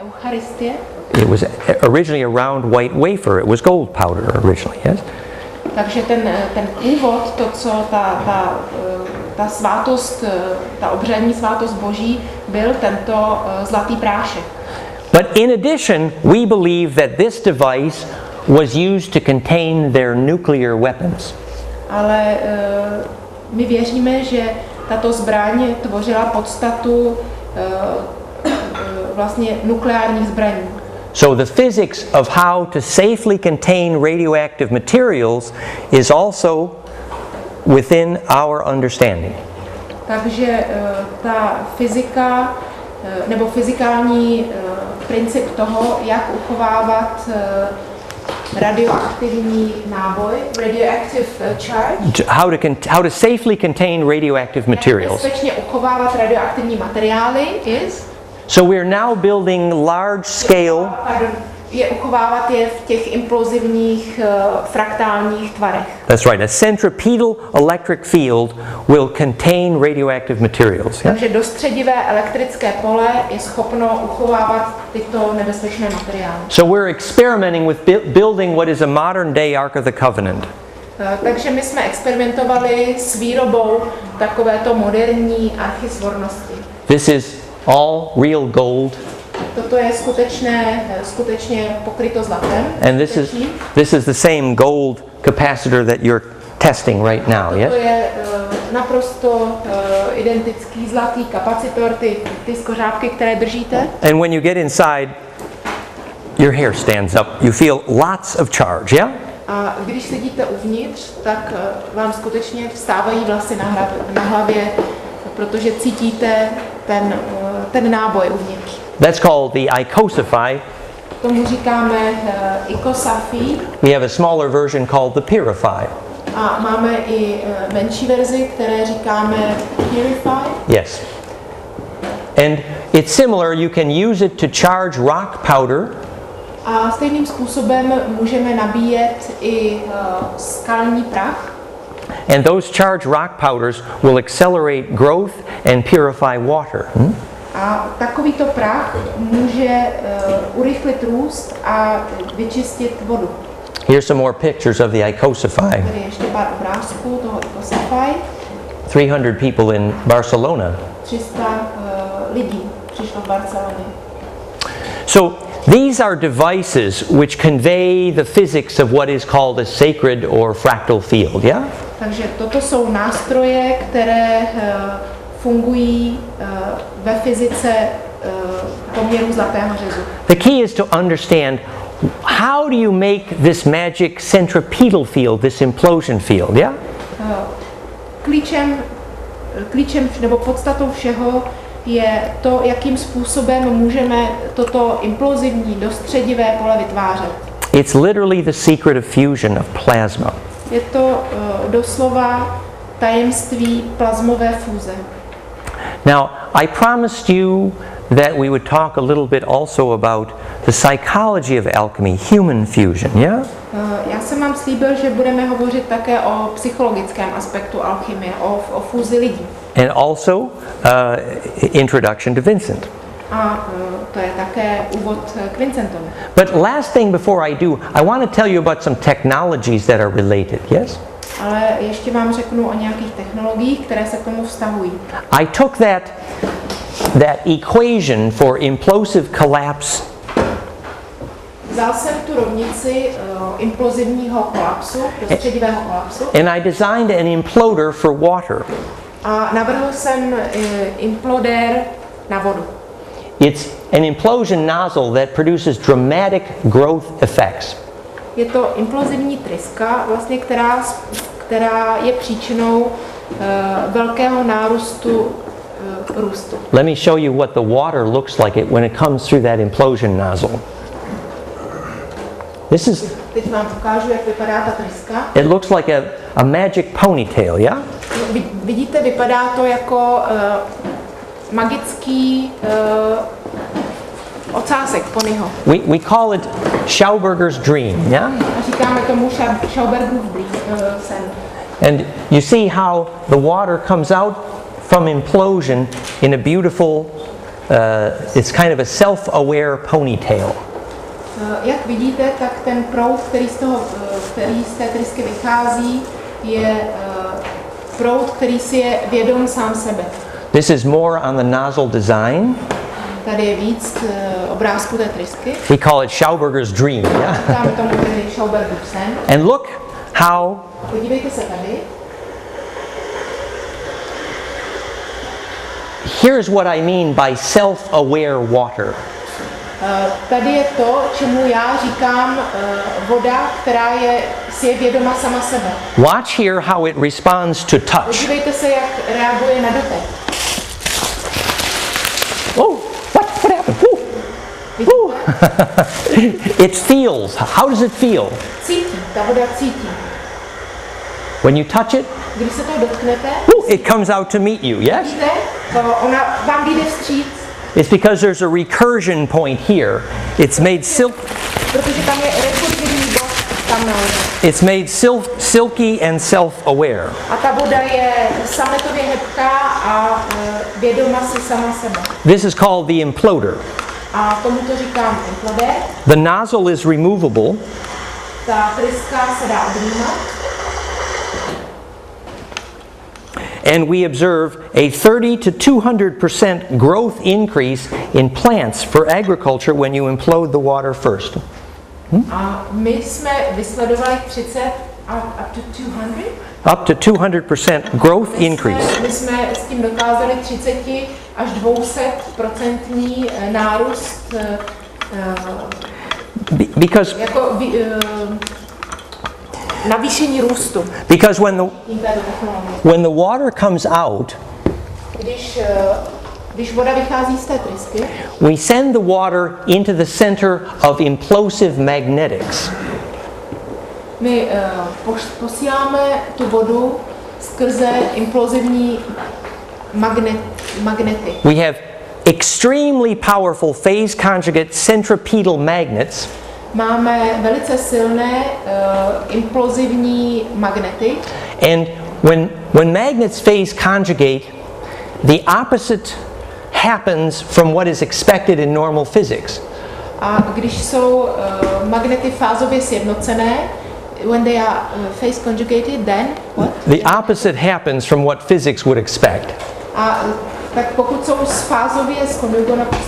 Eucharistie. It was originally a round white wafer. It was gold powder originally, yes? Takže ten úvod, to, co ta svátost, ta obřadní svátost Boží, byl tento zlatý prášek. But in addition, we believe that this device was used to contain their nuclear weapons. Ale my věříme, že tato zbraň tvořila podstatu vlastně nukleárních zbraní. So the physics of how to safely contain radioactive materials is also within our understanding. Takže ta fyzika nebo fyzikální princip toho, jak uchovávat radioaktivní náboj, radioactive charge, How to safely contain radioactive materials. Jak bezpečně uchovávat radioaktivní materiály So we're now building large scale je uchovávat je v těch implozivních fraktálních tvarech. That's right. A centripetal electric field will contain radioactive materials. Yeah? Takže dostředivé elektrické pole je schopno uchovávat tyto nebezpečné materiály. So we're experimenting with building what is a modern day Ark of the Covenant. Takže my jsme experimentovali s výrobou takovéto moderní archy svornosti. This is all real gold. Toto je skutečně pokryto zlatem. And this is the same gold capacitor that you're testing right now, yes? To je naprosto identický zlatý kapacitor, ty skořápky, které držíte. And when you get inside, your hair stands up. You feel lots of charge, yeah? A když sedíte uvnitř, tak vám skutečně vstávají vlasy na hlavě, protože cítíte ten náboj uvnitř. That's called the icosaphy. Tomu říkáme icosaphy. We have a smaller version called the pyrify. A máme i menší verzi, které říkáme purify. Yes. And it's similar. You can use it to charge rock powder. A stejným způsobem můžeme nabíjet i skalní prach. And those charged rock powders will accelerate growth and purify water. A takovýto prach může urychlit růst a vyčistit vodu. Here's some more pictures of the icosaphy. Tady ještě pár obrázků toho icosaphy. 300 people in Barcelona. 300 lidí přišlo v Barceloně. So these are devices which convey the physics of what is called a sacred or fractal field, yeah? Takže toto jsou nástroje, které fungují ve fyzice poměru zlatého řezu. The key is to understand how do you make this magic centripetal field, this implosion field, yeah? Klíčem nebo podstatou všeho je to, jakým způsobem můžeme toto implozivní dostředivé pole vytvářet. It's literally the secret of fusion of plasma. Je to doslova tajemství plazmové fúze. Now, I promised you that we would talk a little bit also about the psychology of alchemy, human fusion, yeah? Já jsem vám slíbil, že budeme hovořit také o psychologickém aspektu alchymie, o fúzi lidí. And also introduction to Vincent. A to je také úvod k Vincentovi. But last thing before I do, I want to tell you about some technologies that are related, yes? Ale ještě vám řeknu o nějakých technologiích, které se k tomu vztahují. I took that equation for implosive collapse. Vzal jsem tu rovnici implozivního kolapsu, dostředivého kolapsu. And I designed an imploder for water. A navrhl jsem implodér na vodu. It's an implosion nozzle that produces dramatic growth effects. Je to implozivní tryska, vlastně, která je příčinou velkého nárůstu růstu. Let me show you what the water looks like when it comes through that implosion nozzle. Teď vám ukážu, jak vypadá ta tryska. It looks like a magic ponytail, yeah? Vidíte, vypadá to jako magický ocásek ponyho. We call it Schauberger's dream, yeah? A říkáme tomu Schaubergerův sen. And you see how the water comes out from implosion in a beautiful it's kind of a self-aware ponytail. Jak vidíte, tak ten proud, který z té trysky vychází, je proud, který si je vědom sám sebe. This is more on the nozzle design. Tady je víc obrázků té trysky. We call it Schauberger's dream. Yeah? Říkáme tomu tedy Schaubergerův sen. And look how Podívejte se tady. here's what I mean by self-aware water. Tady je to, čemu já říkám voda, která si je vědoma sama sebe. Watch here how it responds to touch. Podívejte se, jak reaguje na dotek. Oh, what happened? Woo. It feels. How does it feel? Cítí, ta voda cítí. When you touch it, Když se toho dotknete, it comes out to meet you, yes? vidíte, ona vám vyjde vstříc, It's because there's a recursion point here. It's made protože tam je rekurzivní bod tam nahoře. it's made silky and self-aware. A ta voda je sametově hebká a vědoma si sama sebe. This is called the imploder. A tomuto říkám imploder. The nozzle is removable. Ta tryska se dá odnímat. And we observe a 30 to 200% growth increase in plants for agriculture when you implode the water first. A my jsme vysledovali 30 up to 200. Up to 200% growth increase. My jsme s tím dokázali 30 až 200% nárůst Because jako navýšení růstu. because Této technologie. when the water comes out, Když voda vychází z té trysky, we send the water into the center of implosive magnetics. my posíláme tu vodu skrze implozivní magnety. We have extremely powerful phase conjugate centripetal magnets. Máme velice silné implozivní magnety. And when magnets phase conjugate, the opposite happens from what is expected in normal physics. A když jsou magnety fázově sjednocené, when they are phase conjugated, then what? The opposite happens from what physics would expect. A tak pokud jsou fázově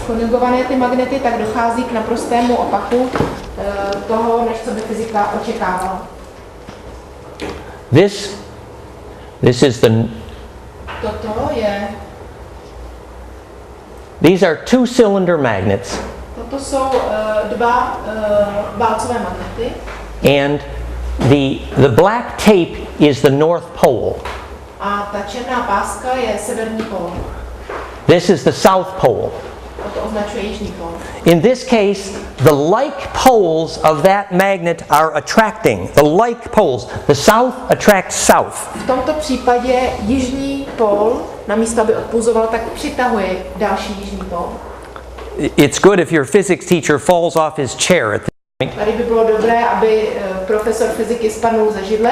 skonjugované ty magnety, tak dochází k naprostému opaku toho, než co by fyzika očekávala. This is Toto je, these are two-cylinder magnets, toto jsou dva válcové magnety. and the black tape is the North Pole. A ta černá páska je severní pól. This is the South Pole. A to označuje jižní pól. In this case, the like poles of that magnet are attracting. The like poles. The south attracts south. V tomto případě jižní pól, namísto aby odpuzoval, tak přitahuje další jižní pól. It's good if your physics teacher falls off his chair at this point. Tady by bylo dobré, aby profesor fyziky spadnul ze židle.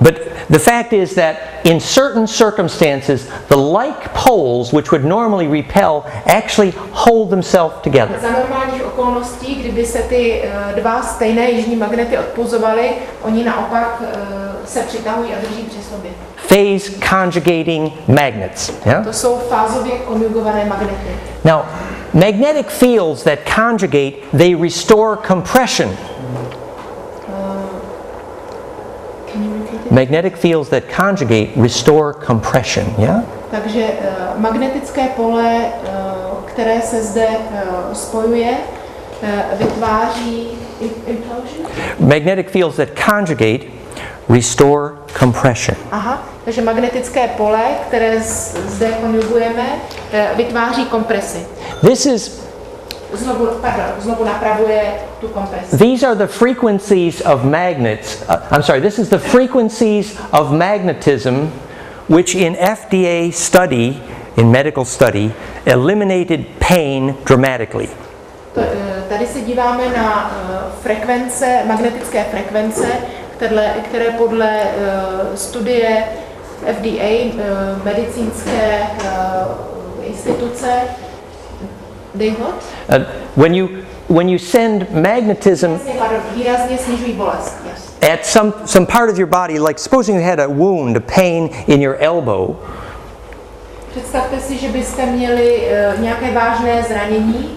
But the fact is that in certain circumstances, the like poles, which would normally repel, actually hold themselves together. Za normálních okolností, kdyby se ty dva stejné jižní magnety odpuzovaly, oni naopak se přitahují a drží při sobě. Phase conjugating magnets. Yeah? To jsou fázově konjugované magnety. Now, magnetic fields that conjugate, they restore compression. Magnetic fields that conjugate restore compression, yeah? Takže magnetické pole, které se zde spojuje, vytváří implosion. Magnetic fields that conjugate restore compression. Aha, takže magnetické pole, které zde konjugujeme, vytváří kompresi. This is Znovu napravuje tu kompresi. These are the frequencies of magnets. This is the frequencies of magnetism which in FDA study, in medical study, eliminated pain dramatically. Tady se díváme na frekvence, magnetické frekvence, které podle studie FDA, medicínské instituce, Dejhot? When you send magnetism Výrazně snižují bolest. Yes. at some part of your body, like supposing you had a wound, a pain in your elbow. Představte si, že byste měli nějaké vážné zranění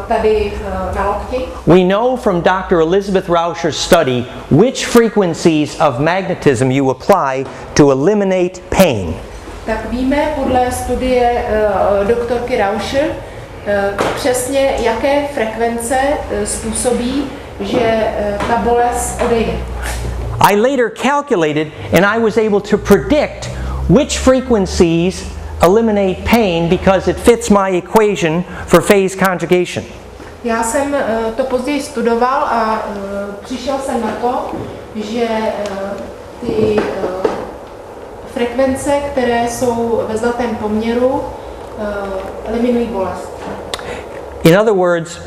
tady na lokti. We know from Dr. Elizabeth Rauscher's study which frequencies of magnetism you apply to eliminate pain. Tak víme podle studie doktorky Rauscher přesně, jaké frekvence způsobí, že ta bolest odejde. I later calculated and I was able to predict which frequencies eliminate pain because it fits my equation for phase conjugation. Já jsem to později studoval a přišel jsem na to, že ty frekvence, které jsou ve zlatém poměru, eliminují bolest. In other words,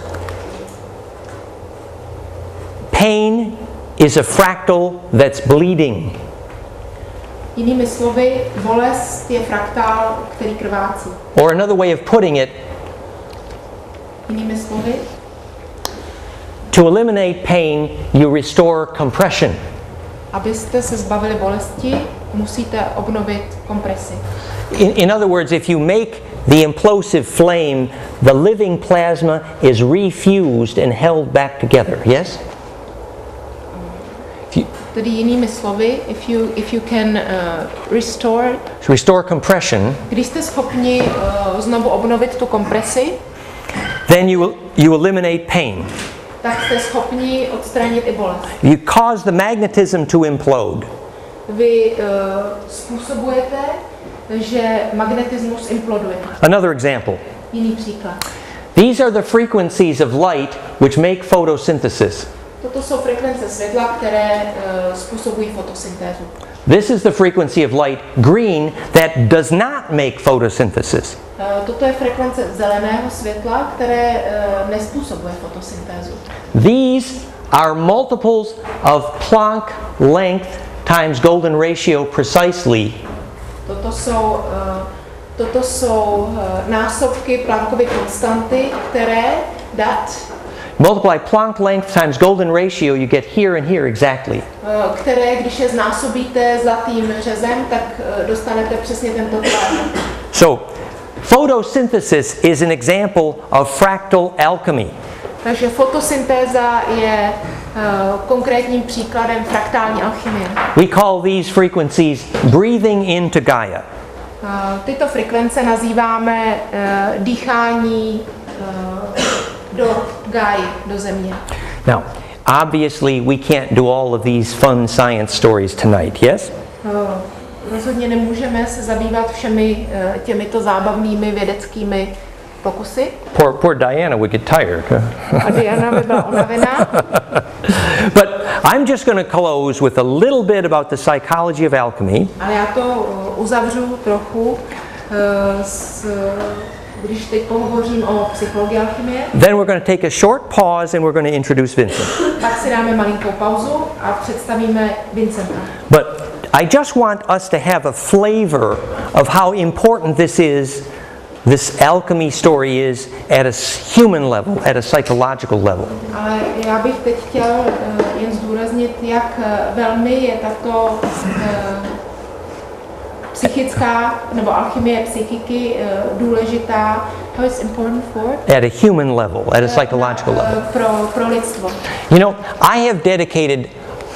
pain is a fractal that's bleeding. Jinými slovy, bolest je fraktál, který krvácí. Or another way of putting it, Jinými slovy, to eliminate pain, you restore compression. abyste se zbavili bolesti, musíte obnovit kompresi. In other words, if you make the implosive flame, the living plasma is refused and held back together. Yes? Tedy jinými slovy, if you can restore compression, když jste schopni znovu obnovit tu kompresi, then you eliminate pain. tak jste schopni odstranit i bolest. You cause the magnetism to implode. Vy způsobujete, že magnetismus imploduje. Another example. Jiný příklad. These are the frequencies of light which make photosynthesis. Toto jsou frekvence světla, které způsobují fotosyntézu. This is the frequency of light, green, that does not make photosynthesis. Toto je frekvence zeleného světla, které nespůsobuje fotosyntézu. These are multiples of Planck length times golden ratio precisely. Toto jsou násobky Planckovy konstanty, které Multiply Planck length times golden ratio, you get here and here exactly. Které, když je znásobíte zlatým řezem, tak dostanete přesně tento tvar. So, photosynthesis is an example of fractal alchemy. Takže fotosyntéza je konkrétním příkladem fraktální alchymie. We call these frequencies breathing into Gaia. Tyto frekvence nazýváme dýchání do Gai, do země. Now, obviously we can't do all of these fun science stories tonight, yes? Rozhodně nemůžeme se zabývat všemi těmito zábavnými vědeckými pokusy. Poor Diana would get tired. A Diana by byla unavená. But I'm just going to close with a little bit about the psychology of alchemy. Ale já to uzavřu trochu když teď pohovořím o psychologii alchymie. Then we're going to take a short pause and we're going to introduce Vincent. Pak si dáme malinkou pauzu a představíme Vincenta. But I just want us to have a flavor of how important this alchemy story is at a human level, at a psychological level. Ale já bych teď chtěl jen zdůraznit, jak velmi je tato psychická nebo alchymie psychiky důležitá. How is important for? At a human level, at a psychological level. Pro lidstvo. You know, I have dedicated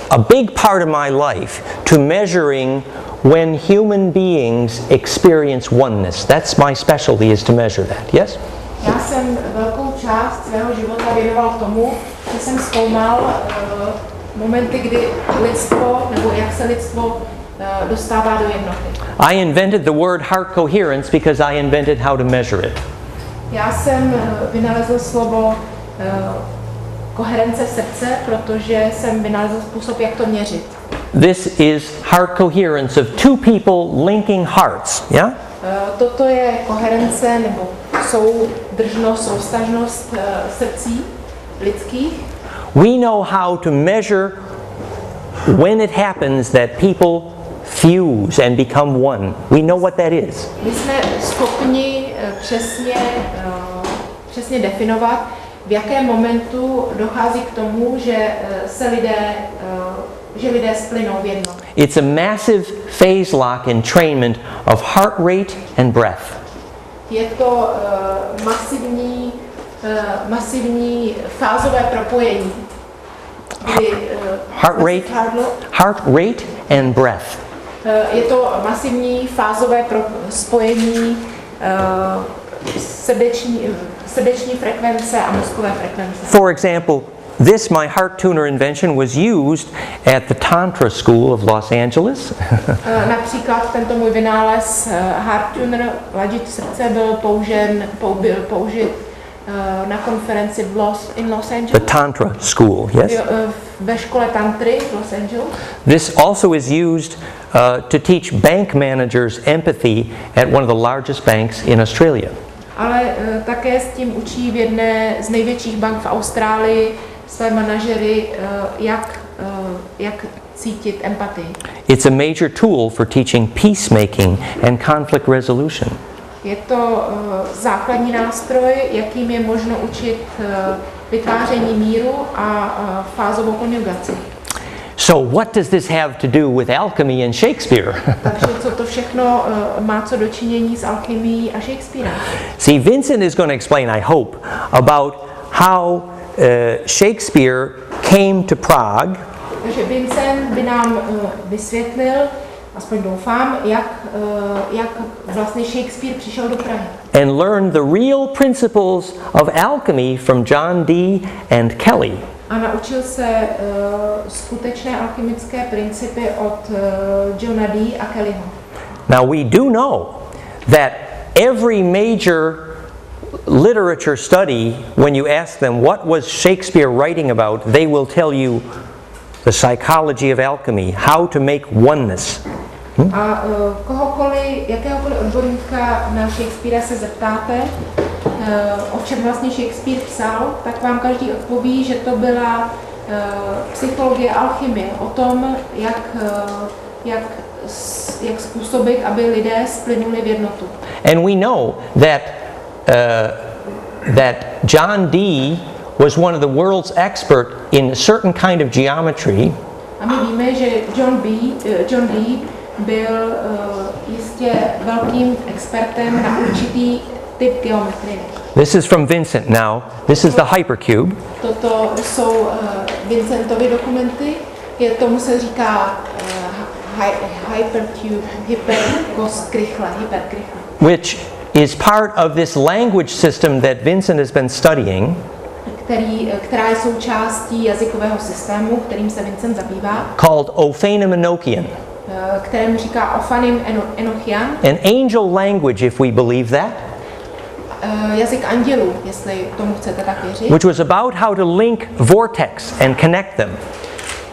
a big part of my life to measuring when human beings experience oneness. That's my specialty, is to measure that. Yes? Já jsem velkou část svého života věnoval tomu, že jsem zkoumal momenty, kdy lidstvo, nebo jak se lidstvo dostává do jednoty. I invented the word heart coherence because I invented how to measure it. Já jsem vynalezl slovo koherence srdce, protože jsem vynalezl způsob, jak to měřit. This is heart coherence of two people linking hearts, yeah? Toto je koherence nebo soudržnost, soustažnost srdcí lidských. We know how to measure when it happens that people fuse and become one. We know what that is. My jsme schopni přesně přesně definovat, v jakém momentu dochází k tomu, že lidé splynou v jedno. It's a massive phase lock entrainment of heart rate and breath. Je to masivní fázové propojení. Heart rate and breath. Je to masivní fázové spojení srdeční frekvence a mozkové frekvence. For example, this my heart tuner invention was used at the Tantra School of Los Angeles. Například tento můj vynález heart tuner, ladit srdce, byl použit na konferenci in Los Angeles. The Tantra School, yes? Ve škole tantry v Los Angeles. This also is used to teach bank managers empathy at one of the largest banks in Australia. Ale také s tím učí v jedné z největších bank v Austrálii své manažery, jak cítit empatii. It's a major tool for teaching peacemaking and conflict resolution. Je to základní nástroj, jakým je možno učit vytváření míru a fázovou konjugaci. So what does this have to do with alchemy and Shakespeare? Takže co to všechno má co dočinění s alchymií a Shakespearem? See, Vincent is going to explain, I hope, about how Shakespeare came to Prague. Takže Vincent by nám vysvětlil, aspoň doufám, jak vlastně Shakespeare přišel do Prahy. And learn the real principles of alchemy from John Dee and Kelly. A naučil se skutečné alchymické principy od Johna Dee a Kellyho. Now we do know that every major literature study, when you ask them what was Shakespeare writing about, they will tell you the psychology of alchemy, how to make oneness. A jakéhokoliv odborníka na Shakespearea se zeptáte, o čem vlastně Shakespeare psal, tak vám každý odpoví, že to byla psychologie alchymie, o tom, jak způsobit, aby lidé splynuli v jednotu. And we know that John Dee was one of the world's expert in a certain kind of geometry. A my víme, že John Dee byl jistě velkým expertem na určitý typ geometrie. This is from Vincent now. This is the hypercube. Toto jsou Vincentovy dokumenty. Tomu se říká hypercube, hyperkrychle. Which is part of this language system that Vincent has been studying. Která je součástí jazykového systému, kterým se Vincent zabývá. Called Ophanim Enochian. Kterému říká Ophanim Enochian. An angel language, if we believe that. Jazyk andělů, jestli tomu chcete tak věřit. Which was about how to link vortex and connect them.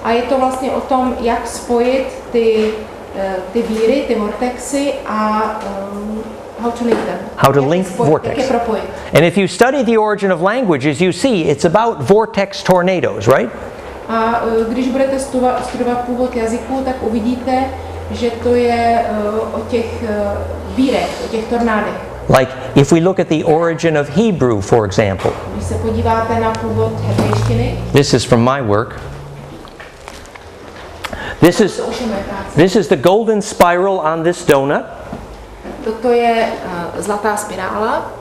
A je to vlastně o tom, jak spojit ty díry, ty vortexy a how to link them. How to link vortex. Jak je propojit. And if you study the origin of languages, you see it's about vortex tornadoes, right? A když budete studovat původ jazyku, tak uvidíte, že to je o těch vírech, o těch tornádech. Like if we look at the origin of Hebrew, for example. Když se podíváte na původ hebrejštiny. This is from my work. This is the golden spiral on this donut. Toto je zlatá spirála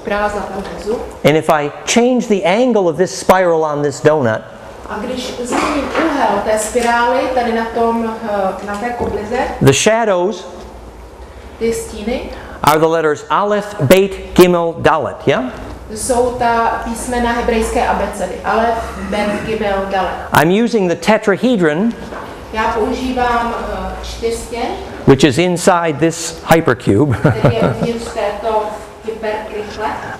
zlatého řezu. And if I change the angle of this spiral on this donut, a když změním úhel té spirály tady na té koblize, the shadows ty stíny are the letters Aleph, Beit, Gimel, Dalet, yeah? Jsou ta písmena hebrejské abecedy. Aleph, Bet, Gimel, Dalet. I'm using the tetrahedron. Já používám čtyřstěn, which is inside this hypercube.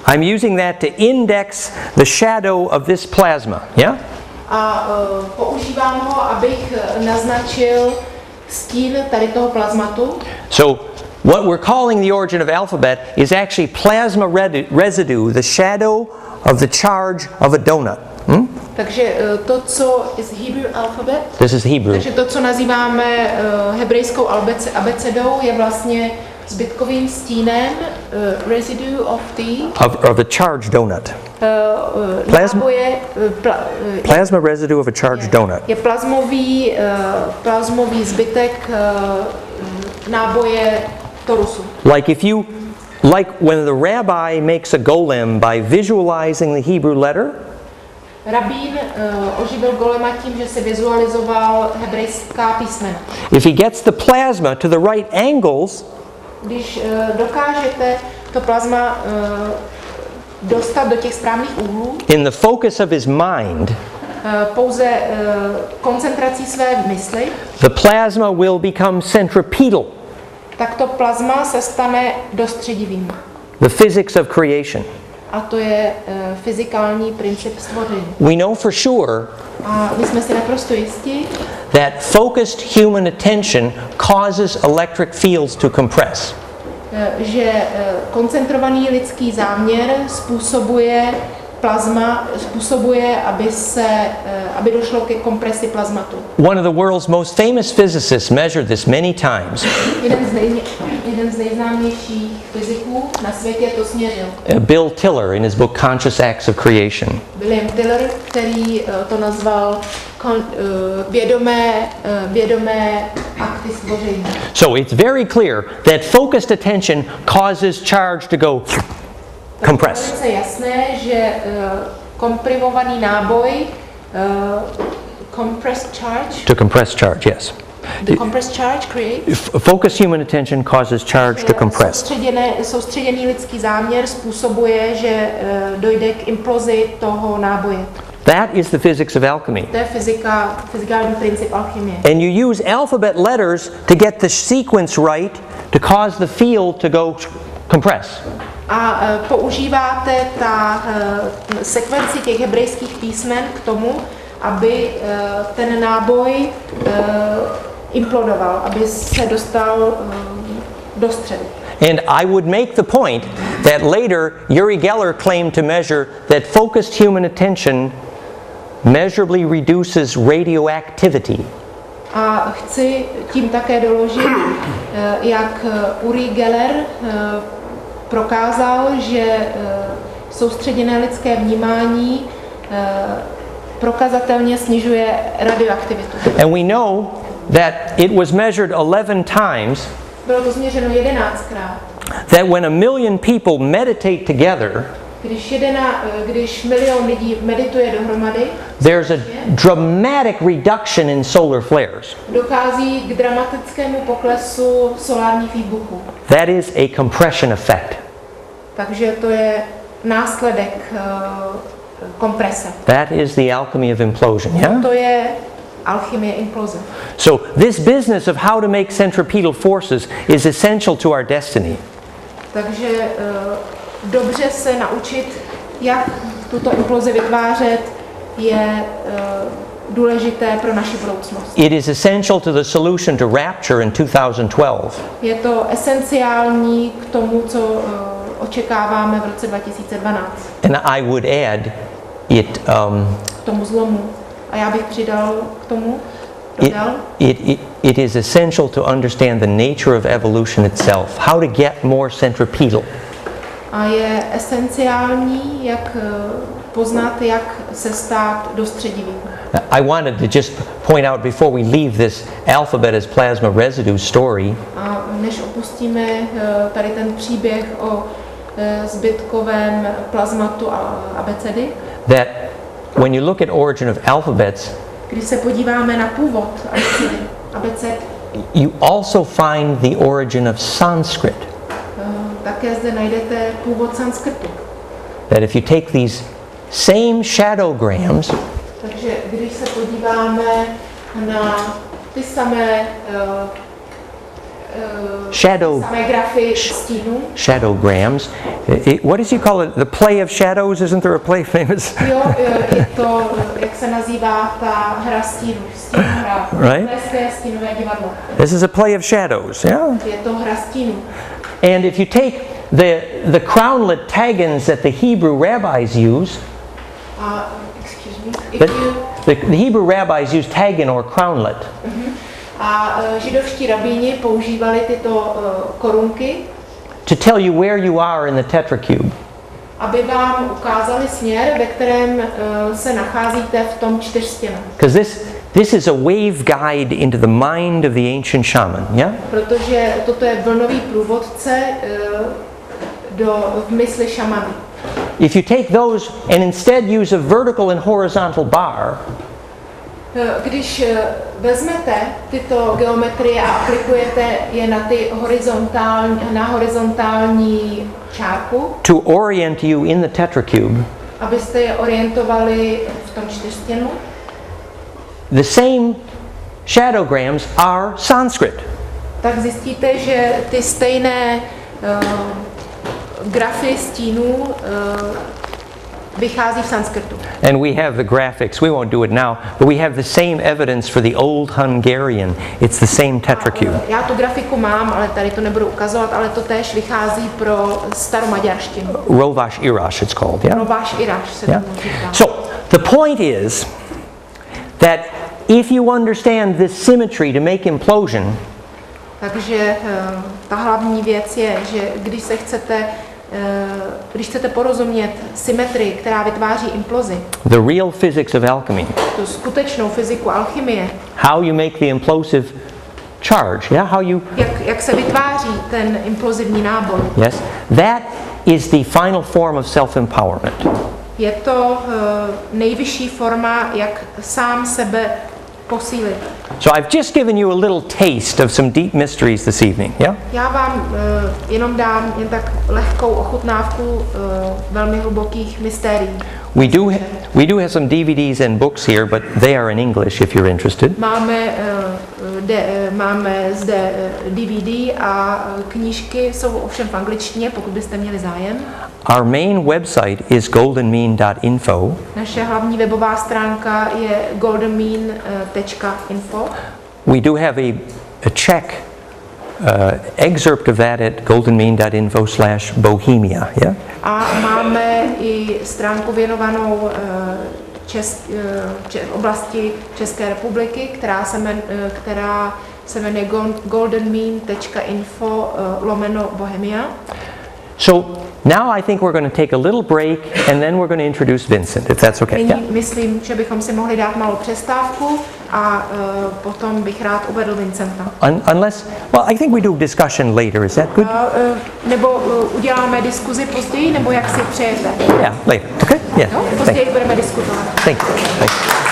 I'm using that to index the shadow of this plasma, yeah? A používám ho, abych naznačil stín tady toho plazmatu. So what we're calling the origin of alphabet is actually plasma residue, the shadow of the charge of a donut. Takže to, co is Hebrew alphabet, this is Hebrew. Takže to, co nazýváme hebrejskou abecedou, je vlastně zbytkovým stínem residue of a charged donut. Plasma residue of a charged donut. Je plazmový zbytek náboje torusu. Like when the rabbi makes a golem by visualizing the Hebrew letter. Rabín oživil golema tím, že si vizualizoval hebrejská písmena. If he gets the plasma to the right angles, když dokážete to plazma dostat do těch správných úhlů, in the focus of his mind, pouze koncentrací své mysli, the plasma will become centripetal. Tak to plazma se stane dostředivým. The physics of creation. A to je fyzikální princip stvoření. We know for sure a my jsme si naprosto jistí, that focused human attention causes electric fields to compress. Že koncentrovaný lidský záměr způsobuje aby došlo ke kompresi plazmatu. One of the world's most famous physicists measured this many times. Jeden z nejznámějších fyziků na světě to směřil. Bill Tiller in his book Conscious Acts of Creation. William Tiller, který to nazval vědomé akty stvoření. So it's very clear that focused attention causes charge to go compress. Je jasné, že komprimovaný náboj compressed charge. To compress charge, yes. The compressed charge creates. Focused human attention causes charge to compress. Soustředěný lidský záměr způsobuje, že dojde k implozi toho náboje. That is the physics of alchemy. To je fyzikální princip alchymie. And you use alphabet letters to get the sequence right to cause the field to go compress. A používáte sekvenci těch hebrejských písmen k tomu, aby ten náboj implodoval, aby se dostal do středu. And I would make the point that later Uri Geller claimed to measure that focused human attention measurably reduces radioactivity. A chci tím také doložit, jak Uri Geller prokázal, že soustředěné lidské vnímání prokazatelně snižuje radioaktivitu. And we know that it was measured 11 times. Bylo to změřeno 11krát. That when 1 million people meditate together, když milion lidí medituje dohromady, there's a dramatic reduction in solar flares. Dochází k dramatickému poklesu solárních výbuchů. That is a compression effect. Takže to je následek komprese. That is the alchemy of implosion, yeah? To je alchymie imploze. So this business of how to make centripetal forces is essential to our destiny. Takže dobře se naučit, jak tuto implozi vytvářet, je důležité pro naši budoucnost. It is essential to the solution to rapture in 2012. Je to esenciální k tomu, co očekáváme v roce 2012. And I would add it k tomu zlomu. A já bych přidal k tomu, dodal. It is essential to understand the nature of evolution itself, how to get more centripetal. A je esenciální, jak poznat, jak se stát dostředivým. I wanted to just point out before we leave this alphabet as plasma residue story. A než opustíme tady ten příběh o zbytkovém plazmatu a abecedy, that when you look at origin of alphabets, když se podíváme na původ abeced, you also find the origin of Sanskrit. Také zde najdete původ sanskritu. That if you take these same shadowgrams, takže když se podíváme na ty samé samé grafy stínů, shadowgrams, what does you call it? The play of shadows? Isn't there a play famous? Jo, je to, jak se nazývá ta hra stínů, hra. Right? Stínové divadlo. This is a play of shadows, yeah? Je to hra stínů. And if you take the crownlet tagans that the Hebrew rabbis use, the Hebrew rabbis use tagan or crownlet. A židovští rabíni používali tyto korunky to tell you where you are in the tetracube. Aby vám ukázali směr, ve kterém se nacházíte v tom čtyřstěnu. Because this is a wave guide into the mind of the ancient shaman, yeah? Protože toto je vlnový průvodce v mysli šamanů. If you take those and instead use a vertical and horizontal bar, když vezmete tyto geometrie a aplikujete je na horizontální čárku, to orient you in the tetracube, abyste je orientovali v tom čtyřstěnu, the same shadowgrams are Sanskrit. tak zjistíte, že ty stejné grafy stínů vychází v sanskritu. And we have the graphics. We won't do it now, but we have the same evidence for the old Hungarian. It's the same tetracube. Já tu grafiku mám, ale tady to nebudu ukazovat, ale to též vychází pro staromaďarštinu. Rovás írás it's called, yeah? Rovás írás se Yeah? tomu říká. So the point is that if you understand this symmetry to make implosion, takže ta hlavní věc je, že když chcete porozumět symetrii, která vytváří implozi, the real physics of alchemy, tu skutečnou fyziku alchymie, how you make the implosive charge, yeah, how you, jak se vytváří ten implozivní náboj, yes, that is the final form of self-empowerment. je to nejvyšší forma, jak sám sebe posílit. So I've just given you a little taste of some deep mysteries this evening, yeah? Já vám jenom dám jen tak lehkou ochutnávku velmi hlubokých mystérií. We do have some DVDs and books here, but they are in English if you're interested. Máme zde DVD a knížky jsou ovšem v angličtině, pokud byste měli zájem. Our main website is goldenmean.info. Naše hlavní webová stránka je goldenmean.info. We do have a Czech excerpt of that at goldenmean.info/bohemia, yeah? A máme i stránku věnovanou oblasti České republiky, která se jmenuje goldenmean.info/bohemia. So now I think we're going to take a little break and then we're going to introduce Vincent, if that's okay. Nyní Yeah. myslím, že bychom si mohli dát malou přestávku a potom bych rád uvedl Vincenta. Unless, well, I think we do discussion later. Is that good? Nebo uděláme diskuzi později, nebo jak si přejete? Yeah, later. Okay. Yeah. No, později budeme diskutovat. Thank you. Thank you.